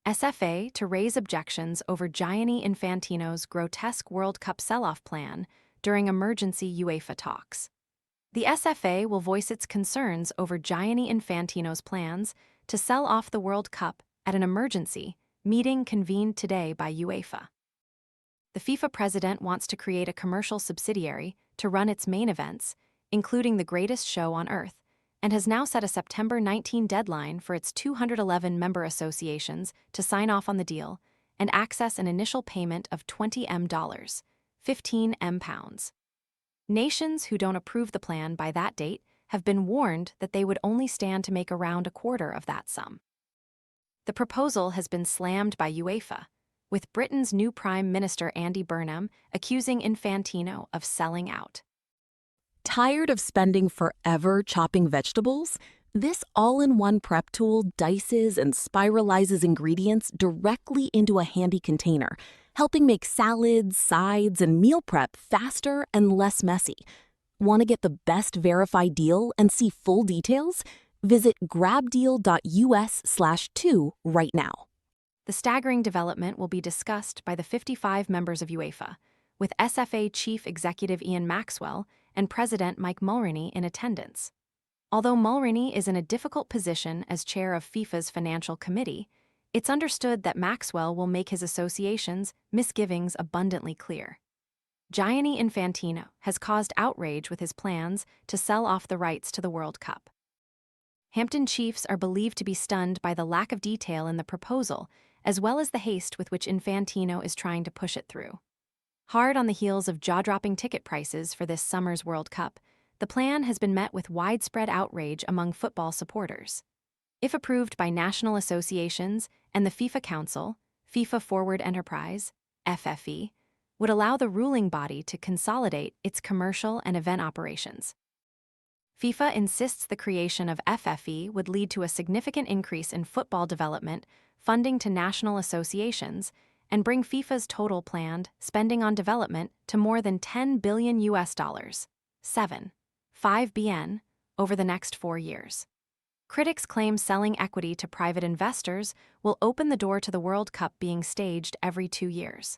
SFA to raise objections over Gianni Infantino's grotesque World Cup sell-off plan during emergency UEFA talks. The SFA will voice its concerns over Gianni Infantino's plans to sell off the World Cup at an emergency meeting convened today by UEFA. The FIFA president wants to create a commercial subsidiary to run its main events, including the greatest show on earth, and has now set a September 19 deadline for its 211 member associations to sign off on the deal and access an initial payment of $20 million, £15 million. Nations who don't approve the plan by that date have been warned that they would only stand to make around a quarter of that sum. The proposal has been slammed by UEFA, with Britain's new Prime Minister Andy Burnham accusing Infantino of selling out. Tired of spending forever chopping vegetables? This all-in-one prep tool dices and spiralizes ingredients directly into a handy container, helping make salads, sides, and meal prep faster and less messy. Want to get the best verified deal and see full details? Visit grabdeal.us/2 right now. The staggering development will be discussed by the 55 members of UEFA, with SFA Chief Executive Ian Maxwell and President Mike Mulroney in attendance. Although Mulroney is in a difficult position as chair of FIFA's Financial Committee, it's understood that Maxwell will make his association's misgivings abundantly clear. Gianni Infantino has caused outrage with his plans to sell off the rights to the World Cup. Hampton Chiefs are believed to be stunned by the lack of detail in the proposal, as well as the haste with which Infantino is trying to push it through. Hard on the heels of jaw-dropping ticket prices for this summer's World Cup, the plan has been met with widespread outrage among football supporters. If approved by national associations and the FIFA Council, FIFA Forward Enterprise, FFE, would allow the ruling body to consolidate its commercial and event operations. FIFA insists the creation of FFE would lead to a significant increase in football development funding to national associations and bring FIFA's total planned spending on development to more than $10 billion $7.5 billion over the next 4 years. Critics claim selling equity to private investors will open the door to the World Cup being staged every 2 years.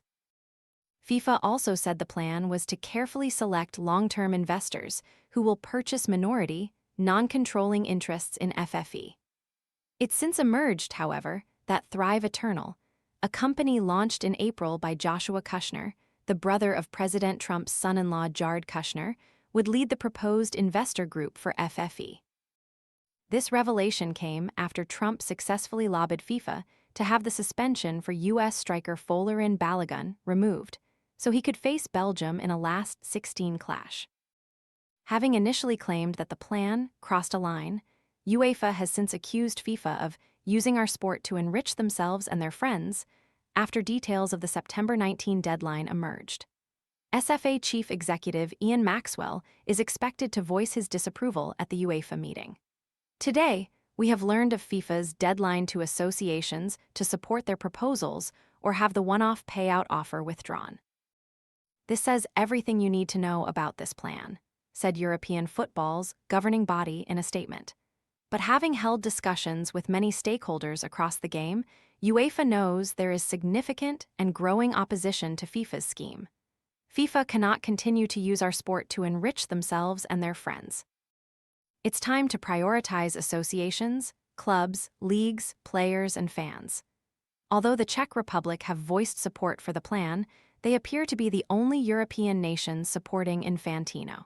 FIFA also said the plan was to carefully select long-term investors who will purchase minority, non-controlling interests in FFE. It's since emerged, however, that Thrive Eternal, a company launched in April by Joshua Kushner, the brother of President Trump's son-in-law Jared Kushner, would lead the proposed investor group for FFE. This revelation came after Trump successfully lobbied FIFA to have the suspension for U.S. striker Folarin Balogun removed, so he could face Belgium in a last 16 clash. Having initially claimed that the plan crossed a line, UEFA has since accused FIFA of using our sport to enrich themselves and their friends after details of the September 19 deadline emerged. SFA Chief Executive Ian Maxwell is expected to voice his disapproval at the UEFA meeting. Today, we have learned of FIFA's deadline to associations to support their proposals or have the one-off payout offer withdrawn. This says everything you need to know about this plan, said European football's governing body in a statement. But having held discussions with many stakeholders across the game, UEFA knows there is significant and growing opposition to FIFA's scheme. FIFA cannot continue to use our sport to enrich themselves and their friends. It's time to prioritize associations, clubs, leagues, players, and fans. Although the Czech Republic have voiced support for the plan, they appear to be the only European nation supporting Infantino.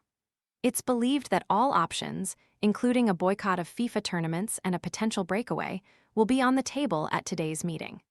It's believed that all options, including a boycott of FIFA tournaments and a potential breakaway, will be on the table at today's meeting.